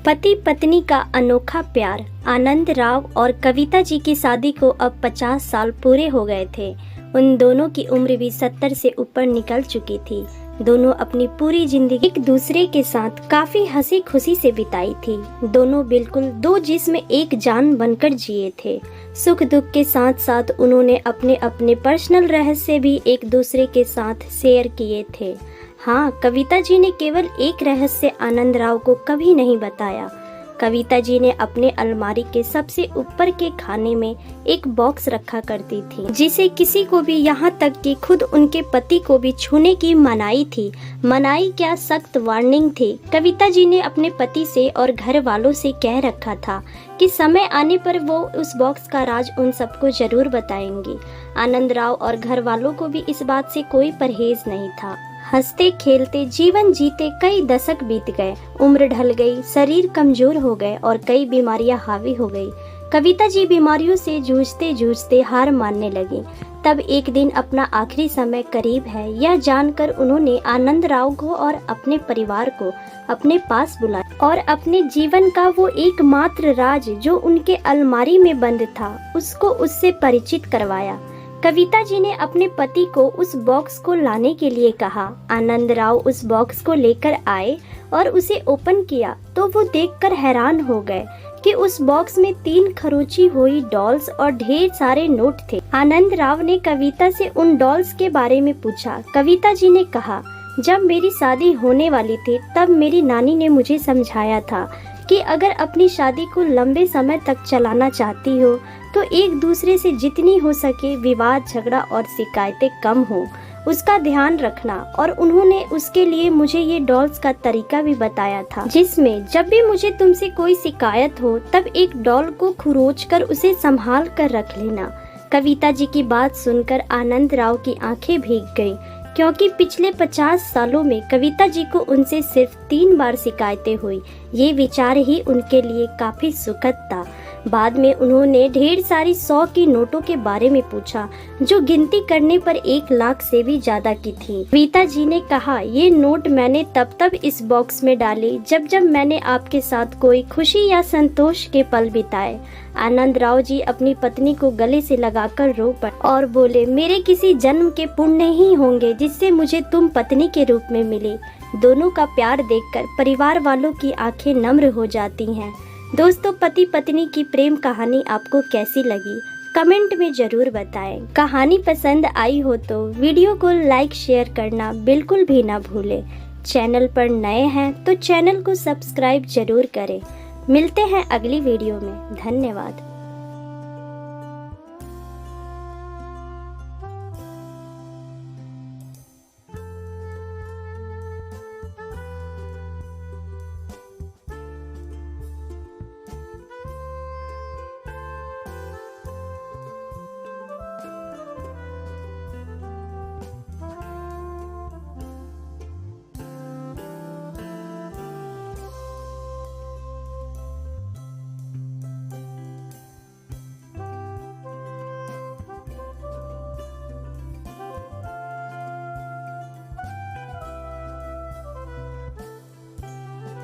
पति पत्नी का अनोखा प्यार। आनंद राव और कविता जी की शादी को अब 50 साल पूरे हो गए थे। उन दोनों की उम्र भी 70 से ऊपर निकल चुकी थी। दोनों अपनी पूरी जिंदगी एक दूसरे के साथ काफी हंसी खुशी से बिताई थी। दोनों बिल्कुल दो जिस्म एक जान बनकर जिए थे। सुख दुख के साथ साथ उन्होंने अपने अपने पर्सनल रहस्य भी एक दूसरे के साथ शेयर किए थे। हाँ, कविता जी ने केवल एक रहस्य आनंद राव को कभी नहीं बताया। कविता जी ने अपने अलमारी के सबसे ऊपर के खाने में एक बॉक्स रखा करती थी, जिसे किसी को भी, यहाँ तक कि खुद उनके पति को भी छूने की मनाही थी। मनाही क्या, सख्त वार्निंग थी। कविता जी ने अपने पति से और घर वालों से कह रखा था कि समय आने पर वो उस बॉक्स का राज उन सबको जरूर बताएंगी। आनंद राव और घर वालों को भी इस बात से कोई परहेज नहीं था। हंसते खेलते जीवन जीते कई दशक बीत गए। उम्र ढल गई, शरीर कमजोर हो गए और कई बीमारियां हावी हो गई। कविता जी बीमारियों से जूझते जूझते हार मानने लगी। तब एक दिन अपना आखिरी समय करीब है, यह जानकर उन्होंने आनंद राव को और अपने परिवार को अपने पास बुलाया और अपने जीवन का वो एकमात्र राज जो उनके अलमारी में बंद था, उसको उससे परिचित करवाया। कविता जी ने अपने पति को उस बॉक्स को लाने के लिए कहा। आनंद राव उस बॉक्स को लेकर आए और उसे ओपन किया तो वो देखकर हैरान हो गए कि उस बॉक्स में 3 खरोंची हुई डॉल्स और ढेर सारे नोट थे। आनंद राव ने कविता से उन डॉल्स के बारे में पूछा। कविता जी ने कहा, जब मेरी शादी होने वाली थी तब मेरी नानी ने मुझे समझाया था कि अगर अपनी शादी को लंबे समय तक चलाना चाहती हो तो एक दूसरे से जितनी हो सके विवाद, झगड़ा और शिकायतें कम हो, उसका ध्यान रखना। और उन्होंने उसके लिए मुझे ये डॉल्स का तरीका भी बताया था, जिसमें जब भी मुझे तुमसे कोई शिकायत हो तब एक डॉल को खुरोच कर उसे संभाल कर रख लेना। कविता जी की बात सुनकर आनंद राव की आंखें भीग गईं, क्योंकि पिछले 50 सालों में कविता जी को उनसे सिर्फ 3 बार शिकायतें हुई। ये विचार ही उनके लिए काफी सुखद था। बाद में उन्होंने ढेर सारी 100 की नोटों के बारे में पूछा, जो गिनती करने पर 1 लाख से भी ज्यादा की थी। कविता जी ने कहा, ये नोट मैंने तब इस बॉक्स में डाले जब मैंने आपके साथ कोई खुशी या संतोष के पल बिताए। आनंद राव जी अपनी पत्नी को गले से लगाकर रो पड़े और बोले, मेरे किसी जन्म के पुण्य नहीं होंगे जिससे मुझे तुम पत्नी के रूप में मिले। दोनों का प्यार देखकर परिवार वालों की आंखें नम्र हो जाती हैं। दोस्तों, पति पत्नी की प्रेम कहानी आपको कैसी लगी कमेंट में जरूर बताएं। कहानी पसंद आई हो तो वीडियो को लाइक शेयर करना बिल्कुल भी ना भूलें। चैनल पर नए हैं तो चैनल को सब्सक्राइब जरूर करें। मिलते हैं अगली वीडियो में। धन्यवाद।